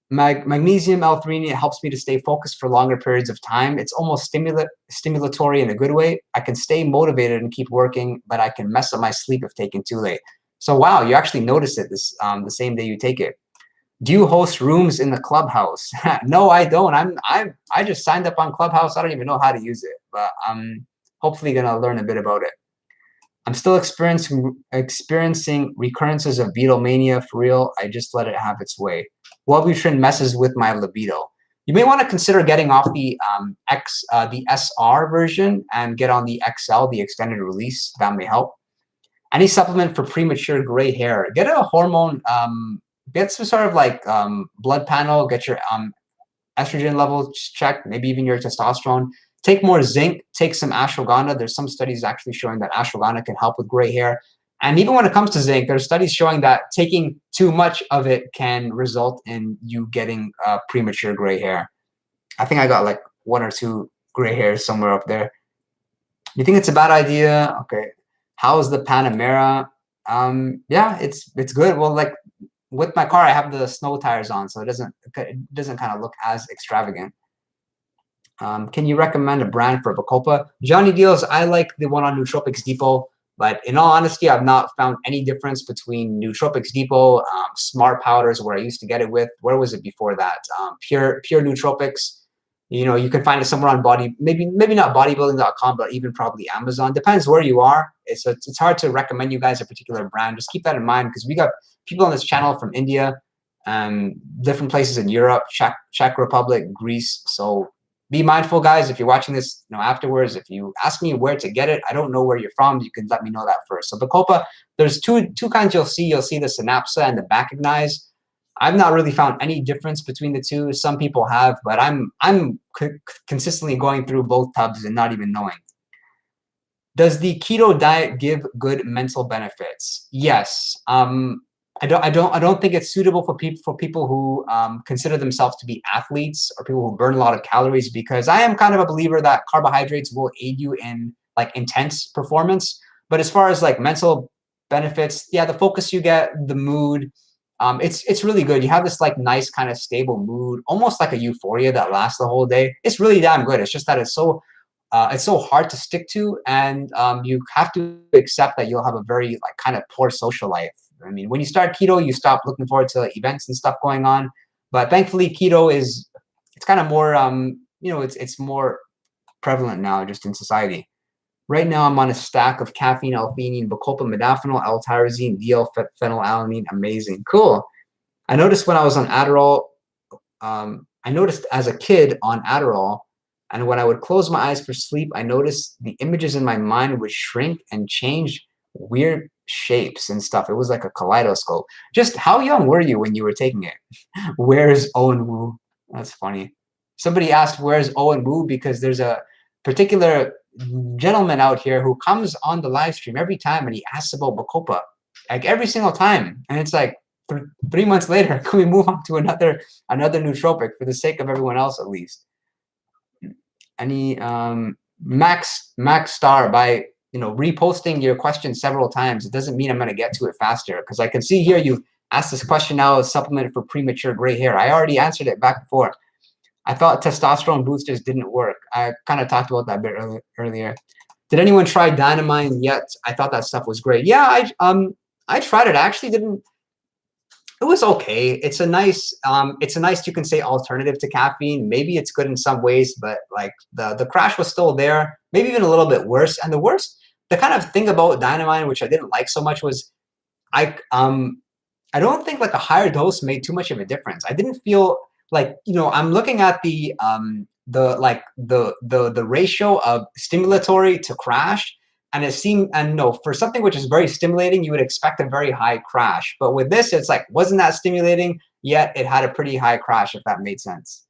Magnesium L-theanine helps me to stay focused for longer periods of time. It's almost stimulatory in a good way. I can stay motivated and keep working, but I can mess up my sleep if taken too late. So wow, you actually notice it the same day you take it. Do you host rooms in the Clubhouse? No, I don't. I just signed up on Clubhouse. I don't even know how to use it, but I'm hopefully gonna learn a bit about it. I'm still experiencing recurrences of Beatlemania for real. I just let it have its way. Wellbutrin messes with my libido. You may want to consider getting off the SR version and get on the XL, the extended release. That may help. Any supplement for premature gray hair? Get a hormone. Get some sort of like blood panel. Get your estrogen levels checked. Maybe even your testosterone. Take more zinc. Take some ashwagandha. There's some studies actually showing that ashwagandha can help with gray hair. And even when it comes to zinc, there's studies showing that taking too much of it can result in you getting premature gray hair. I think I got like one or two gray hairs somewhere up there. You think it's a bad idea? Okay. How's the Panamera? Yeah, it's good. Well, like with my car, I have the snow tires on, so it doesn't kind of look as extravagant. Can you recommend a brand for Bacopa? Johnny Deals, I like the one on Nootropics Depot, but in all honesty, I've not found any difference between Nootropics Depot, Smart Powders, where I used to get it with. Where was it before that? Pure Nootropics. You know, you can find it somewhere on maybe not bodybuilding.com, but even probably Amazon. Depends where you are. It's hard to recommend you guys a particular brand. Just keep that in mind, because we got people on this channel from India, different places in Europe, Czech Republic, Greece. So be mindful, guys. If you're watching this, afterwards, if you ask me where to get it, I don't know where you're from. You can let me know that first. So Bacopa, there's two kinds you'll see. You'll see the Synapsa and the Bacognize. I've not really found any difference between the two. Some people have, but I'm consistently going through both tubs and not even knowing. Does the keto diet give good mental benefits? Yes. I don't think it's suitable for people who consider themselves to be athletes or people who burn a lot of calories, because I am kind of a believer that carbohydrates will aid you in like intense performance. But as far as like mental benefits, yeah, the focus you get, the mood, it's really good. You have this like nice kind of stable mood, almost like a euphoria that lasts the whole day. It's really damn good. It's just that it's so hard to stick to, and you have to accept that you'll have a very like kind of poor social life. I mean, when you start keto, you stop looking forward to events and stuff going on. But thankfully, keto it's kind of more it's more prevalent now just in society. Right now, I'm on a stack of caffeine, L-theanine, Bacopa, modafinil, L-tyrosine, phenylalanine. Amazing. Cool. I noticed when I was on Adderall, I noticed as a kid on Adderall, and when I would close my eyes for sleep, I noticed the images in my mind would shrink and change weird shapes and stuff. It was like a kaleidoscope. Just how young were you when you were taking it? Where's Owen Wu? That's funny. Somebody asked, where's Owen Wu? Because there's a particular gentleman out here who comes on the live stream every time and he asks about Bacopa, like every single time. And it's like 3 months later, can we move on to another nootropic for the sake of everyone else at least? Any Max Star, by reposting your question several times, it doesn't mean I'm going to get to it faster, because I can see here you asked this question now, a supplement for premature gray hair. I already answered it back before. I thought testosterone boosters didn't work. I kind of talked about that a bit earlier. Did anyone try Dynamine yet? I thought that stuff was great. Yeah, I tried it. I actually didn't. It was okay. It's a nice, you can say, alternative to caffeine. Maybe it's good in some ways, but like the crash was still there. Maybe even a little bit worse. And the kind of thing about Dynamine, which I didn't like so much, was I don't think like a higher dose made too much of a difference. I didn't feel like, I'm looking at the ratio of stimulatory to crash, and it seemed, and no, for something which is very stimulating, you would expect a very high crash. But with this, it's like, wasn't that stimulating, yet it had a pretty high crash, if that made sense.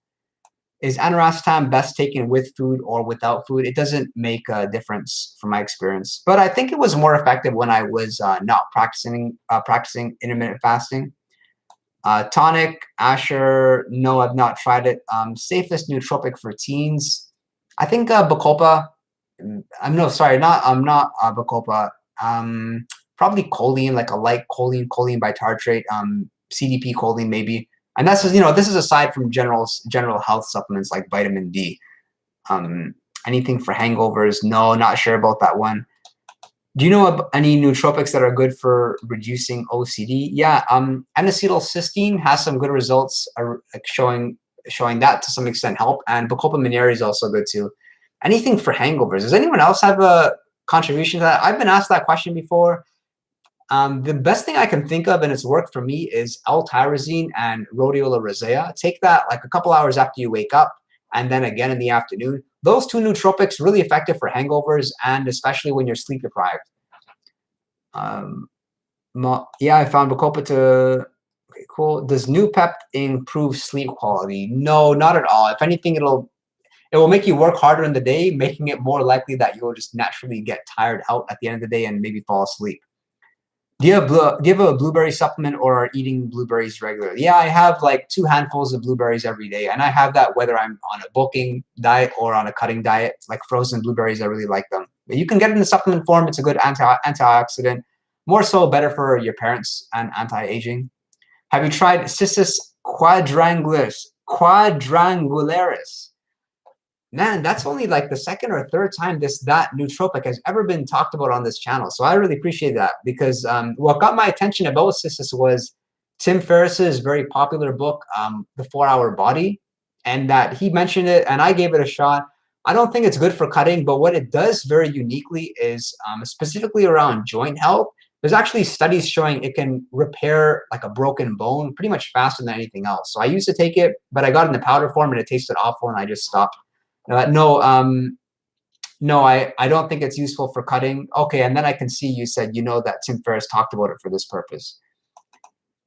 Is Aniracetam best taken with food or without food? It doesn't make a difference from my experience. But I think it was more effective when I was not practicing intermittent fasting. Tonic, Asher, no, I've not tried it. Safest nootropic for teens, I think Bacopa. I'm not Bacopa. Probably choline, like a light choline bitartrate, CDP choline maybe. And that's this is aside from general health supplements like vitamin D. Anything for hangovers? No, not sure about that one. Do you know of any nootropics that are good for reducing OCD? Yeah, N-acetylcysteine has some good results, showing that to some extent help, and Bacopa MONNIEIRI is also good too. Anything for hangovers? Does anyone else have a contribution to that? I've been asked that question before. The best thing I can think of, and it's worked for me, is L-TYROSINE and RHODIOLA rosea. Take that like a couple hours after you wake up, and then again in the afternoon. Those two nootropics really effective for hangovers, and especially when you're sleep deprived. Yeah, I found Bacopa to. Okay, cool. Does Noopep improve sleep quality? No, not at all. If anything, it will make you work harder in the day, making it more likely that you'll just naturally get tired out at the end of the day and maybe fall asleep. Do you have a blueberry supplement or are eating blueberries regularly? Yeah, I have like 2 handfuls of blueberries every day, and I have that whether I'm on a bulking diet or on a cutting diet. Like frozen blueberries, I really like them. But you can get it in the supplement form. It's a good antioxidant, more so better for your parents and anti-aging. Have you tried Cissus quadrangularis? Man, that's only like the second or third time that nootropic has ever been talked about on this channel. So I really appreciate that because what got my attention about Cissus was Tim Ferriss's very popular book, The 4-Hour Body, and that he mentioned it and I gave it a shot. I don't think it's good for cutting, but what it does very uniquely is specifically around joint health. There's actually studies showing it can repair like a broken bone pretty much faster than anything else. So I used to take it, but I got it in the powder form and it tasted awful and I just stopped. No, I don't think it's useful for cutting. Okay, and then I can see you said you know that Tim Ferriss talked about it for this purpose.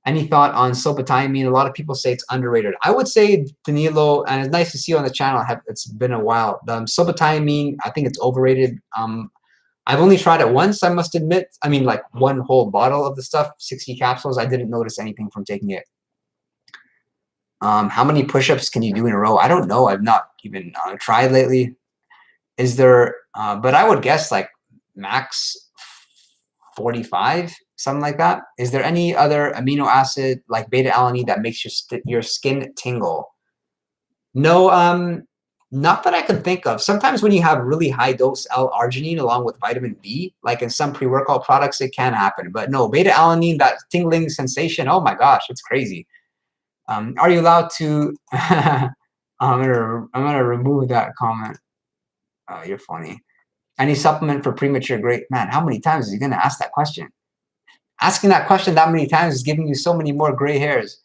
Any thought on sobotiamine? A lot of people say it's underrated. I would say, Danilo, and it's nice to see you on the channel. It's been a while. Sobotiamine, I think it's overrated. I've only tried it once, I must admit. I mean, like one whole bottle of the stuff, 60 capsules. I didn't notice anything from taking it. How many push-ups can you do in a row? I don't know. I've not even tried lately. Is there, but I would guess like max 45, something like that. Is there any other amino acid like beta-alanine that makes your skin tingle? No, not that I can think of. Sometimes when you have really high dose L-arginine along with vitamin B, like in some pre-workout products, it can happen. But no, beta-alanine, that tingling sensation, oh my gosh, it's crazy. Are you allowed to? I'm gonna remove that comment. Oh, you're funny. Any supplement for premature growth? Man, how many times is he gonna ask that question? Asking that question that many times is giving you so many more gray hairs.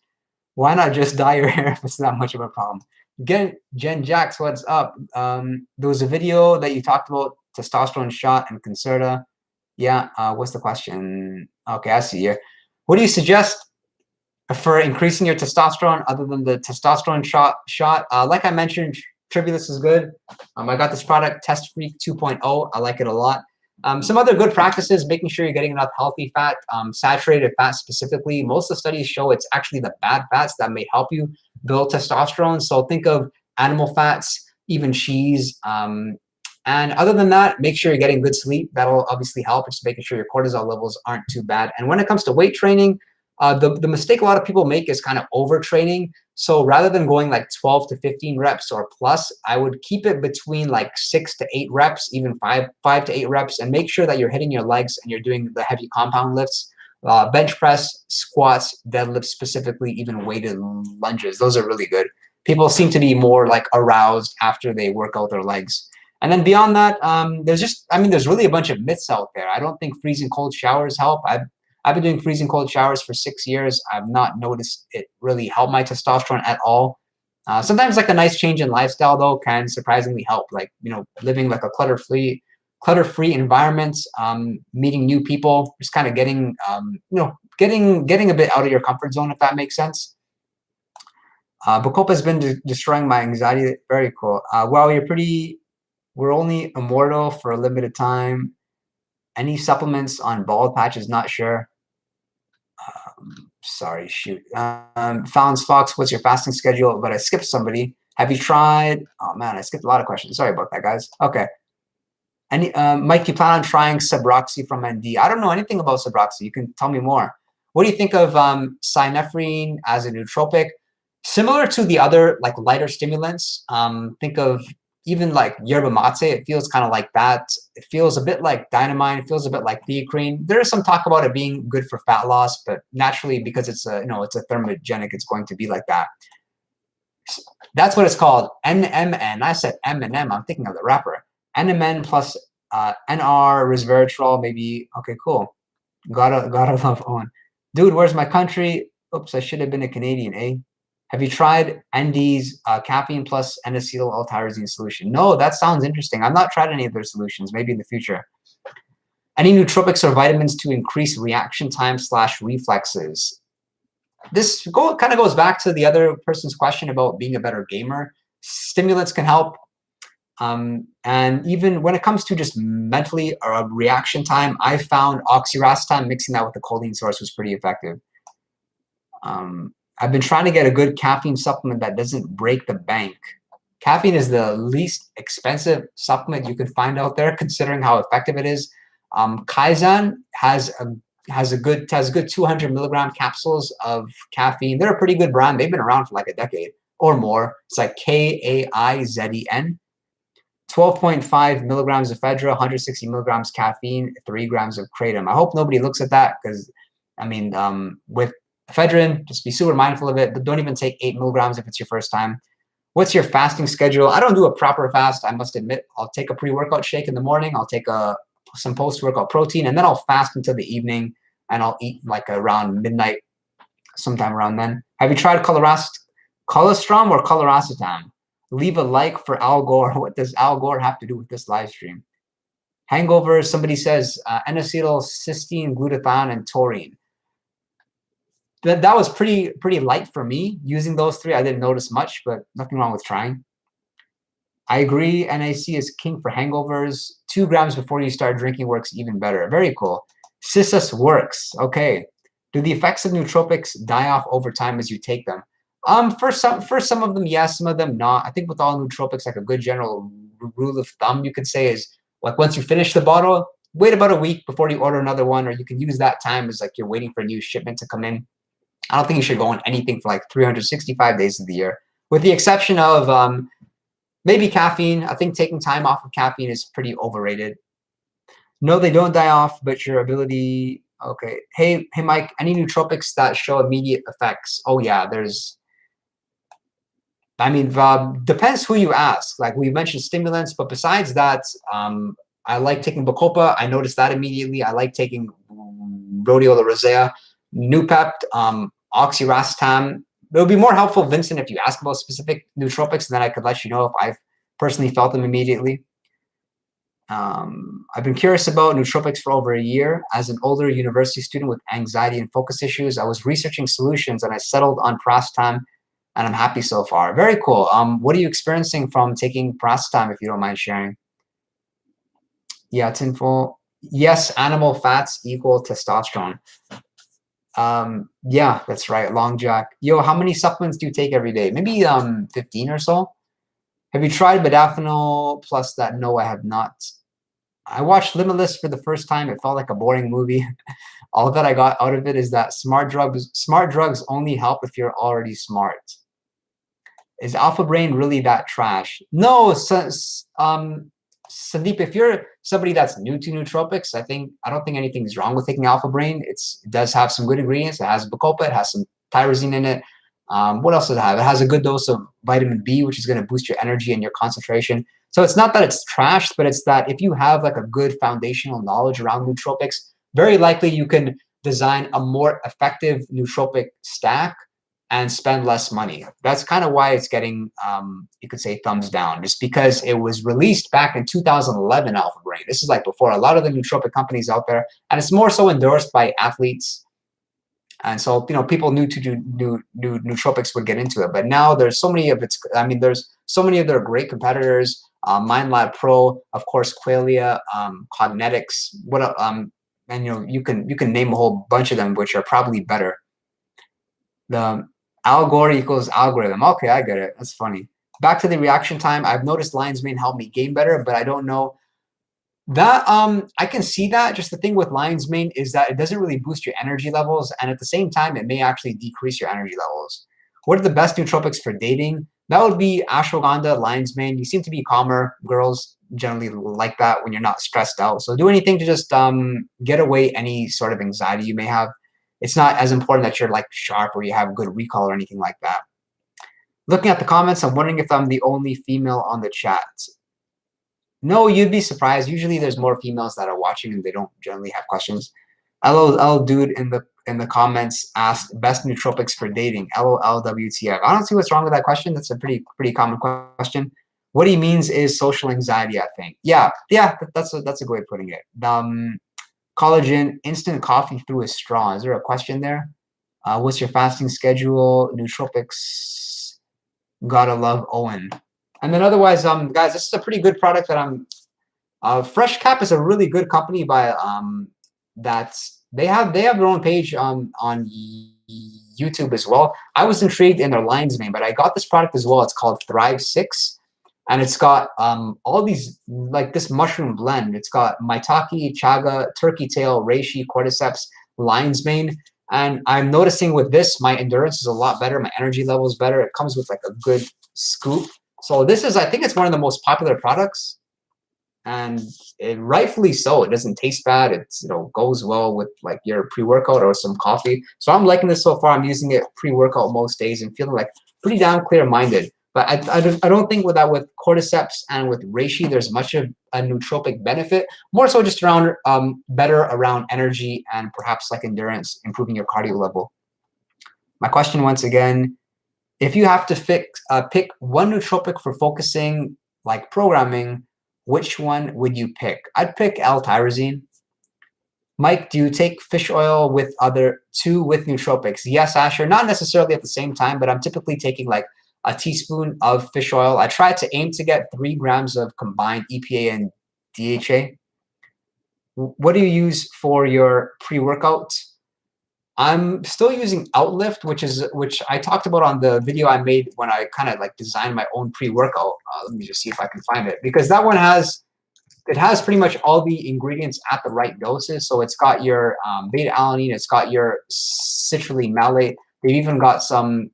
Why not just dye your hair if it's not much of a problem? Jen Jax, what's up? There was a video that you talked about testosterone shot and Concerta. Yeah. What's the question? Okay, I see here. What do you suggest for increasing your testosterone other than the testosterone shot? Like I mentioned, Tribulus is good. I got this product, Test Freak 2.0. I like it a lot. Some other good practices, making sure you're getting enough healthy fat, saturated fat specifically. Most of the studies show it's actually the bad fats that may help you build testosterone. So think of animal fats, even cheese. And other than that, make sure you're getting good sleep. That'll obviously help. Just making sure your cortisol levels aren't too bad. And when it comes to weight training, the mistake a lot of people make is kind of overtraining. So rather than going like 12 to 15 reps or plus, I would keep it between like 6 to 8 reps, even 5 to 8 reps, and make sure that you're hitting your legs and you're doing the heavy compound lifts, bench press, squats, deadlifts specifically, even weighted lunges. Those are really good. People seem to be more like aroused after they work out their legs. And then beyond that, there's really a bunch of myths out there. I don't think freezing cold showers help. I've been doing freezing cold showers for 6 years. I've not noticed it really help my testosterone at all. Sometimes like a nice change in lifestyle though can surprisingly help. Like, living like a clutter-free environment, meeting new people, just kind of getting getting a bit out of your comfort zone, if that makes sense. Bacopa has been destroying my anxiety. Very cool. Well, we're only immortal for a limited time. Any supplements on bald patches? Not sure. Sorry, shoot. Fallon's Fox, what's your fasting schedule? But I skipped somebody. Have you tried? Oh man, I skipped a lot of questions. Sorry about that, guys. Okay. Mike, you plan on trying Subroxy from ND? I don't know anything about Subroxy. You can tell me more. What do you think of synephrine as a nootropic? Similar to the other like lighter stimulants. Think of even like yerba mate, it feels kind of like that. It feels a bit like dynamine. It feels a bit like theocrine. There is some talk about it being good for fat loss, but naturally, because it's a thermogenic, it's going to be like that. That's what it's called, NMN. I said M&M. I'm thinking of the rapper. NMN plus NR resveratrol, maybe. Okay, cool. Gotta love Owen. Dude, where's my country? Oops, I should have been a Canadian, eh? Have you tried ND's caffeine plus N-acetyl L-tyrosine solution? No, that sounds interesting. I've not tried any of their solutions. Maybe in the future. Any nootropics or vitamins to increase reaction time / reflexes? This kind of goes back to the other person's question about being a better gamer. Stimulants can help. And even when it comes to just mentally or reaction time, I found oxiracetam mixing that with the choline source was pretty effective. I've been trying to get a good caffeine supplement that doesn't break the bank. Caffeine is the least expensive supplement you can find out there, considering how effective it is. Kaizen has a good 200 milligram capsules of caffeine. They're a pretty good brand. They've been around for like a decade or more. It's like KAIZEN. 12.5 milligrams of ephedra, 160 milligrams caffeine, 3 grams of kratom. I hope nobody looks at that because, I mean, with ephedrine, just be super mindful of it, but don't even take 8 milligrams if it's your first time. What's your fasting schedule? I don't do a proper fast, I must admit. I'll take a pre-workout shake in the morning. I'll take some post-workout protein, and then I'll fast until the evening, and I'll eat like around midnight, sometime around then. Have you tried colostrum or coloracetam? Leave a like for Al Gore. What does Al Gore have to do with this live stream? Hangovers, somebody says N-acetylcysteine, glutathione, and taurine. That was pretty light for me. Using those 3, I didn't notice much, but nothing wrong with trying. I agree, NAC is king for hangovers. 2 grams before you start drinking works even better. Very cool. Cissus works. Okay. Do the effects of nootropics die off over time as you take them? For some of them, yes, some of them not. I think with all nootropics, like a good general rule of thumb, you could say is like once you finish the bottle, wait about a week before you order another one, or you can use that time as like you're waiting for a new shipment to come in. I don't think you should go on anything for like 365 days of the year, with the exception of maybe caffeine. I think taking time off of caffeine is pretty overrated. No, they don't die off, but your ability. Okay. Hey, Mike. Any nootropics that show immediate effects? Oh yeah, there's. I mean, depends who you ask. Like we mentioned stimulants, but besides that, I like taking Bacopa. I noticed that immediately. I like taking RHODIOLA, ROSEA, Noopept, oxiracetam. It would be more helpful, Vincent, if you ask about specific nootropics, and then I could let you know if I've personally felt them immediately. I've been curious about nootropics for over a year. As an older university student with anxiety and focus issues, I was researching solutions, and I settled on paracetam, and I'm happy so far. Very cool. What are you experiencing from taking paracetam, if you don't mind sharing? Yeah, tinfoil. Yes, animal fats equal testosterone. Yeah, that's right. Long Jack. Yo, how many supplements do you take every day? Maybe 15 or so. Have you tried modafinil plus that? No, I have not. I watched Limitless for the first time. It felt like a boring movie. All that I got out of it is that smart drugs only help if you're already smart. Is Alpha Brain really that trash? No, Sandeep, if you're somebody that's new to nootropics, I don't think anything's wrong with taking Alpha Brain. It does have some good ingredients. It has Bacopa. It has some tyrosine in it. What else does it have? It has a good dose of vitamin B, which is going to boost your energy and your concentration. So it's not that it's trash, but it's that if you have like a good foundational knowledge around nootropics, very likely you can design a more effective nootropic stack and spend less money. That's kind of why it's getting, you could say, thumbs down, just because it was released back in 2011, Alpha Brain. This is like before a lot of the nootropic companies out there, and it's more so endorsed by athletes. And so, you know, people new to do nootropics would get into it. But now there's so many of its, I mean, there's so many of their great competitors, MindLab Pro, of course, Qualia, Cognetics, and you know, you can name a whole bunch of them, which are probably better. The Al Gore equals algorithm. Okay, I get it. That's funny. Back to the reaction time. I've noticed lion's mane help me gain better, but I don't know that. I can see that. Just the thing with lion's mane is that it doesn't really boost your energy levels, and at the same time, it may actually decrease your energy levels. What are the best nootropics for dating? That would be ashwagandha, lion's mane. You seem to be calmer. Girls generally like that when you're not stressed out. So do anything to just get away any sort of anxiety you may have. It's not as important that you're like sharp or you have good recall or anything like that. Looking at the comments, I'm wondering if I'm the only female on the chat. No, you'd be surprised. Usually there's more females that are watching and they don't generally have questions. LOL dude in the comments asked best nootropics for dating. LOL WTF. I don't see what's wrong with that question. That's a pretty common question. What he means is social anxiety, I think. Yeah, that's a good way of putting it. Collagen, instant coffee through a straw. Is there a question there? What's your fasting schedule? Nootropics. Gotta love Owen. And then otherwise, guys, this is a pretty good product that I'm. Fresh Cap is a really good company by that they have their own page on YouTube as well. I was intrigued in their lion's mane, but I got this product as well. It's called Thrive 6. And it's got all these, like this mushroom blend. It's got maitake, chaga, turkey tail, reishi, cordyceps, lion's mane. And I'm noticing with this, my endurance is a lot better. My energy level is better. It comes with like a good scoop. So this is, I think it's one of the most popular products. And rightfully so. It doesn't taste bad. It's, you know, goes well with like your pre-workout or some coffee. So I'm liking this so far. I'm using it pre-workout most days and feeling like pretty damn clear-minded. But I don't think with cordyceps and with reishi, there's much of a nootropic benefit. More so just around better around energy and perhaps like endurance, improving your cardio level. My question once again, if you have to pick one nootropic for focusing like programming, which one would you pick? I'd pick L-tyrosine. Mike, do you take fish oil with two with nootropics? Yes, Asher, not necessarily at the same time, but I'm typically taking like a teaspoon of fish oil. I try to aim to get 3 grams of combined EPA and DHA. What do you use for your pre-workout? I'm still using Outlift, which I talked about on the video I made when I kind of like designed my own pre-workout. Let me just see if I can find it, because that one has pretty much all the ingredients at the right doses. So it's got your beta-alanine, it's got your citrulline malate. They've even got some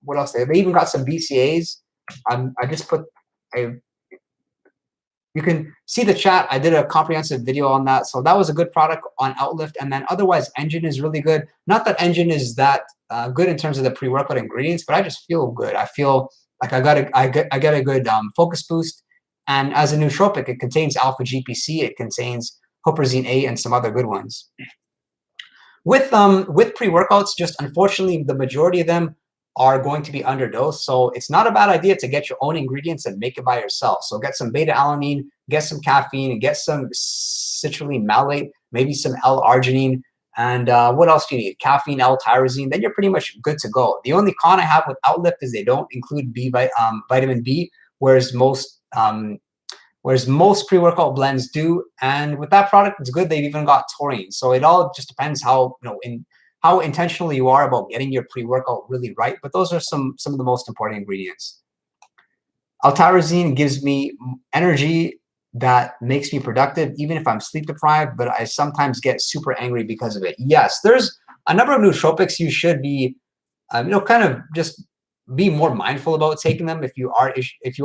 what else? They even got some BCAAs. I just put you can see the chat. I did a comprehensive video on that. So that was a good product on Outlift. And then otherwise, Engine is really good. Not that Engine is that good in terms of the pre-workout ingredients, but I just feel good. I feel like I get a good focus boost. And as a nootropic, it contains alpha GPC, it contains huperzine A, and some other good ones. With pre-workouts, just unfortunately, the majority of them are going to be underdosed. So it's not a bad idea to get your own ingredients and make it by yourself. So get some beta-alanine, get some caffeine, get some citrulline malate, maybe some L-arginine, and what else do you need? Caffeine, L-tyrosine. Then you're pretty much good to go. The only con I have with Outlift is they don't include vitamin B, whereas most pre-workout blends do. And with that product, it's good. They've even got taurine. So it all just depends how how intentional you are about getting your pre-workout really right. But those are some of the most important ingredients. L-tyrosine gives me energy that makes me productive, even if I'm sleep deprived, but I sometimes get super angry because of it. Yes, there's a number of nootropics you should be, kind of just be more mindful about taking them if you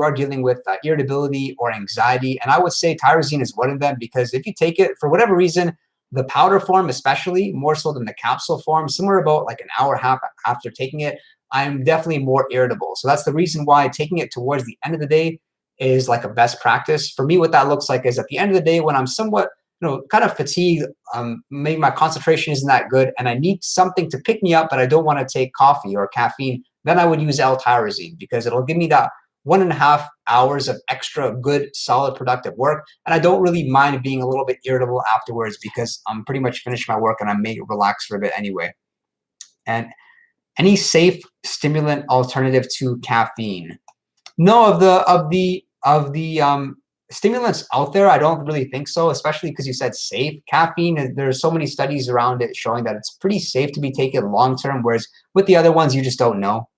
are dealing with irritability or anxiety. And I would say tyrosine is one of them, because if you take it for whatever reason, the powder form, especially more so than the capsule form, somewhere about like an hour and a half after taking it, I'm definitely more irritable. So that's the reason why taking it towards the end of the day is like a best practice. For me, what that looks like is at the end of the day when I'm somewhat, kind of fatigued, maybe my concentration isn't that good, and I need something to pick me up, but I don't want to take coffee or caffeine, then I would use L-tyrosine, because it'll give me that 1.5 hours of extra good, solid, productive work. And I don't really mind being a little bit irritable afterwards, because I'm pretty much finished my work and I may relax for a bit anyway. And any safe stimulant alternative to caffeine? No, of the stimulants out there, I don't really think so, especially because you said safe. Caffeine, there's so many studies around it showing that it's pretty safe to be taken long term, whereas with the other ones, you just don't know.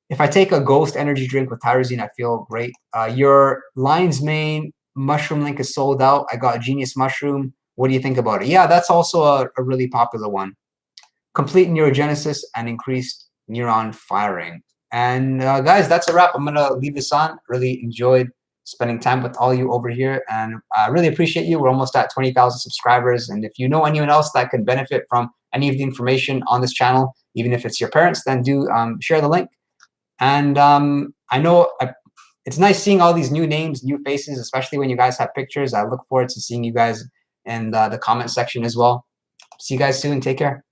If I take a Ghost energy drink with tyrosine, I feel great. Your Lion's Mane mushroom link is sold out. I got Genius Mushroom. What do you think about it? Yeah, that's also a really popular one. Complete neurogenesis and increased neuron firing. And guys, that's a wrap. I'm going to leave this on. Really enjoyed spending time with all you over here, and I really appreciate you. We're almost at 20,000 subscribers. And if you know anyone else that could benefit from any of the information on this channel, even if it's your parents, then do share the link. And I know it's nice seeing all these new names, new faces, especially when you guys have pictures. I look forward to seeing you guys in the comment section as well. See you guys soon. Take care.